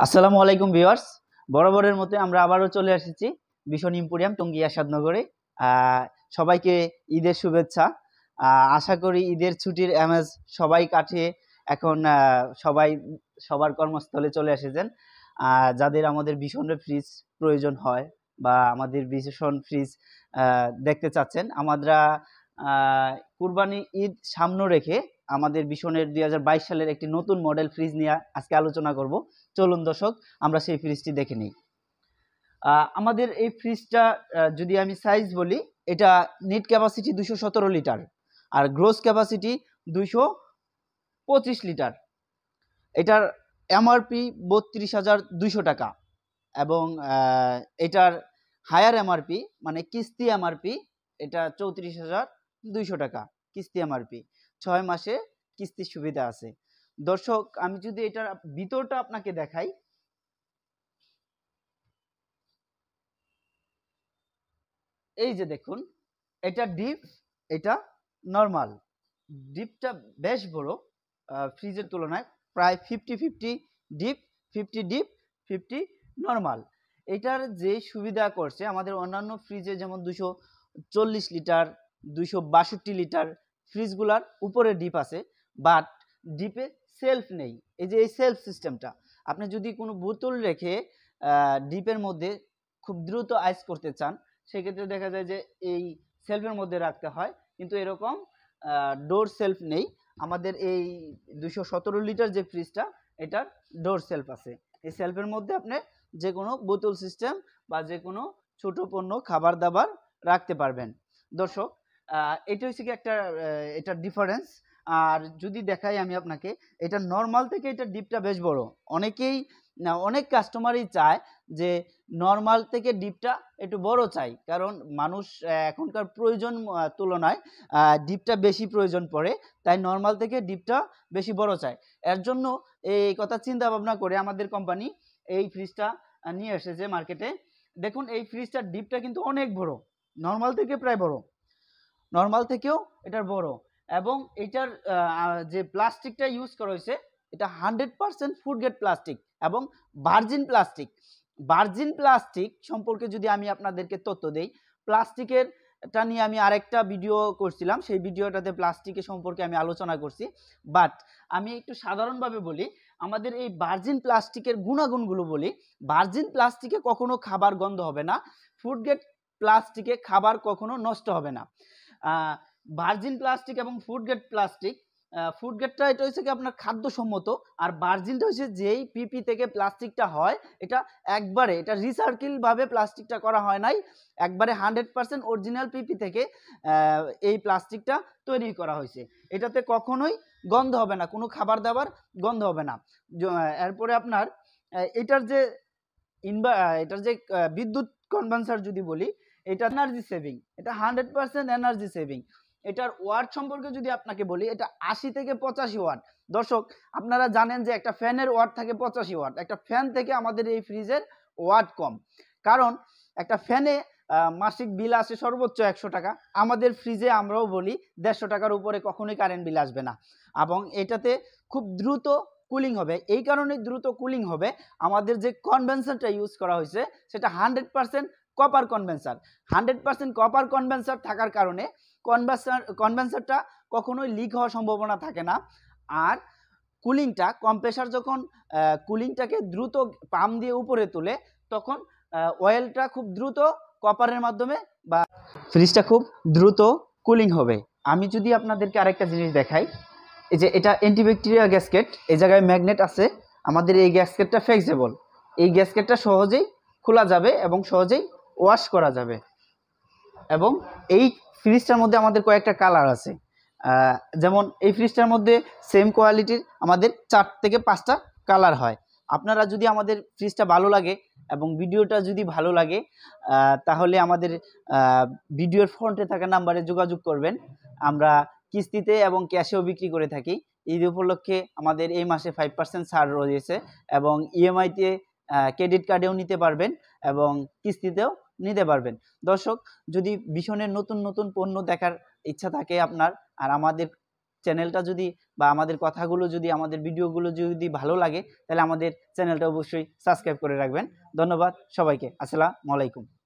আসসালামু আলাইকুম ভিউয়ার্স, বরাবরের মতো আমরা আবারও চলে এসেছি ভীষণ ইম্পোরিয়াম টঙ্গী আসাদনগরে। সবাইকে ঈদের শুভেচ্ছা। আশা করি ঈদের ছুটির আমেজ সবাই কাটিয়ে এখন সবাই সবার কর্মস্থলে চলে এসেছেন। যাদের আমাদের ভীষণের ফ্রিজ প্রয়োজন হয় বা আমাদের ভীষণ ফ্রিজ দেখতে চাচ্ছেন, আমরা কুরবানি ঈদ সামনে রেখে আমাদের ভীষণের 2022 সালের একটি নতুন মডেল ফ্রিজ নিয়ে আজকে আলোচনা করব। চলুন দর্শক, আমরা সেই ফ্রিজটি দেখে নিই। আমাদের এই ফ্রিজটা যদি আমি সাইজ বলি, এটা নেট ক্যাপাসিটি 217 লিটার আর গ্রোস ক্যাপাসিটি 225 লিটার। এটার এমআরপি 32,200 টাকা এবং এটার হায়ার এমআরপি মানে কিস্তি এমআরপি এটা 34,200 টাকা কিস্তি এমআরপি। 6 মাসে কিস্তির সুবিধা আছে। দর্শক, আমি যদি এটার ভিতরটা আপনাকে দেখাই, এই যে দেখুন, এটা ডিপ, এটা নর্মাল। ডিপটা বেশ বড়, ফ্রিজের তুলনায় প্রায় 50-50 ডিপ, 50 ডিপ 50 নর্মাল। এটার যে সুবিধা করছে আমাদের অন্যান্য ফ্রিজে যেমন 240 লিটার 262 লিটার ফ্রিজগুলার উপরে ডিপ আছে, বাট ডিপে সেলফ নেই। এই যে এই সেলফ সিস্টেমটা, আপনি যদি কোনো বোতল রেখে ডিপের মধ্যে খুব দ্রুত আইস করতে চান, সেক্ষেত্রে দেখা যায় যে এই সেলফের মধ্যে রাখতে হয়, কিন্তু এরকম ডোর সেলফ নেই। আমাদের এই 217 লিটার যে ফ্রিজটা, এটার ডোর সেলফ আছে। এই সেলফের মধ্যে আপনি যে কোনো বোতল সিস্টেম বা যে কোনো ছোট পণ্য খাবার দাবার রাখতে পারবেন। দর্শক, এটা হচ্ছে কি একটা এটার ডিফারেন্স। আর যদি দেখাই আমি আপনাকে, এটা নর্মাল থেকে এটা ডিপটা বেশ বড়। অনেক কাস্টমারই চায় যে নর্মাল থেকে ডিপটা একটু বড় চাই, কারণ মানুষ এখনকার প্রয়োজন তুলনায় ডিপটা বেশি প্রয়োজন পড়ে, তাই নর্মাল থেকে ডিপটা বেশি বড় চায়। এর জন্য এই কথা চিন্তা ভাবনা করে আমাদের কোম্পানি এই ফ্রিজটা নিয়ে এসেছে মার্কেটে। দেখুন, এই ফ্রিজটার ডিপটা কিন্তু অনেক বড়, নর্মাল থেকে প্রায় বড়, নর্মাল থেকেও এটার বড়। এবং এটার যে প্লাস্টিকটা ইউজ করা হয়েছে, এটা 100% ফুড গ্রেড প্লাস্টিক এবং ভার্জিন প্লাস্টিক। ভার্জিন প্লাস্টিক সম্পর্কে যদি আমি আপনাদেরকে তথ্য দেই, প্লাস্টিকের এটা নিয়ে আমি আরেকটা ভিডিও করছিলাম, সেই ভিডিওটাতে প্লাস্টিকের সম্পর্কে আমি আলোচনা করছি। বাট আমি একটু সাধারণভাবে বলি, আমাদের এই ভার্জিন প্লাস্টিকের গুণাগুণগুলো বলি। ভার্জিন প্লাস্টিকে কখনো খাবার গন্ধ হবে না, ফুড গ্রেড প্লাস্টিকে খাবার কখনো নষ্ট হবে না। ভার্জিন প্লাস্টিক এবং ফুড গ্রেড প্লাস্টিক, ফুড গ্রেডটা এটা হচ্ছে কি আপনার খাদ্যসম্মত, আর ভার্জিনটা হচ্ছে যেই পিপি থেকে প্লাস্টিকটা হয়, এটা রিসাইকেল ভাবে প্লাস্টিকটা করা হয় নাই, একবারে 100% অরিজিনাল পিপি থেকে এই প্লাস্টিকটা তৈরি করা হয়েছে। এটাতে কখনোই গন্ধ হবে না, কোনো খাবার দাবার গন্ধ হবে না। এরপরে আপনার এটার যে বিদ্যুৎ কনভার্সার যদি বলি, এটা এনার্জি সেভিং, এটা 100% এনার্জি সেভিং। এটার ওয়াট সম্পর্কে যদি আপনাকে বলি, এটা 80 থেকে 85 ওয়াট। দর্শক, আপনারা জানেন যে একটা ফ্যানের ওয়াট থাকে 85 ওয়াট। একটা ফ্যান থেকে আমাদের এই ফ্রিজের ওয়াট কম, কারণ একটা ফ্যানে মাসিক বিল আসে সর্বোচ্চ 100 টাকা। আমাদের ফ্রিজে আমরাও বলি 150 টাকার উপরে কখনোই কারেন্ট বিল আসবে না, এবং এটাতে খুব দ্রুত কুলিং হবে। এই কারণে দ্রুত কুলিং হবে, আমাদের যে কনভেনসারটা ইউজ করা হয়েছে সেটা 100% কপার কনভেনসার। 100% কপার কনভেনসার থাকার কারণে কনভেনসারটা কখনোই লিক হওয়ার সম্ভাবনা থাকে না। আর কুলিংটা, কম্প্রেসার যখন কুলিংটাকে দ্রুত পাম্প দিয়ে উপরে তোলে, তখন অয়েলটা খুব দ্রুত কপারের মাধ্যমে বা ফ্রিজটা খুব দ্রুত কুলিং হবে। আমি যদি আপনাদেরকে আরেকটা জিনিস দেখাই, এই যে এটা অ্যান্টিব্যাকটেরিয়া গ্যাসকেট, এই জায়গায় ম্যাগনেট আছে। আমাদের এই গ্যাসকেটটা ফ্লেক্সিবল, এই গ্যাসকেটটা সহজেই খোলা যাবে এবং সহজেই ওয়াশ করা যাবে। এবং এই ফ্রিজটার মধ্যে আমাদের কয়েকটা কালার আছে, যেমন এই ফ্রিজটার মধ্যে সেম কোয়ালিটির আমাদের 4 থেকে 5টা কালার হয়। আপনারা যদি আমাদের ফ্রিজটা ভালো লাগে এবং ভিডিওটা যদি ভালো লাগে, তাহলে আমাদের ভিডিওর ফ্রন্টে থাকা নাম্বারে যোগাযোগ করবেন। আমরা কিস্তিতে এবং ক্যাশেও বিক্রি করে থাকি। ঈদ উপলক্ষে আমাদের এই মাসে 5% ছাড় রয়েছে, এবং ইএমআইতে ক্রেডিট কার্ডেও নিতে পারবেন এবং কিস্তিতেও নিতে পারবেন। দর্শক, যদি ভীষণের নতুন নতুন পণ্য দেখার ইচ্ছা থাকে আপনার, আর আমাদের চ্যানেলটা যদি বা আমাদের কথাগুলো যদি আমাদের ভিডিওগুলো যদি ভালো লাগে তাহলে আমাদের চ্যানেলটা অবশ্যই সাবস্ক্রাইব করে রাখবেন। ধন্যবাদ সবাইকে। আসসালামু আলাইকুম।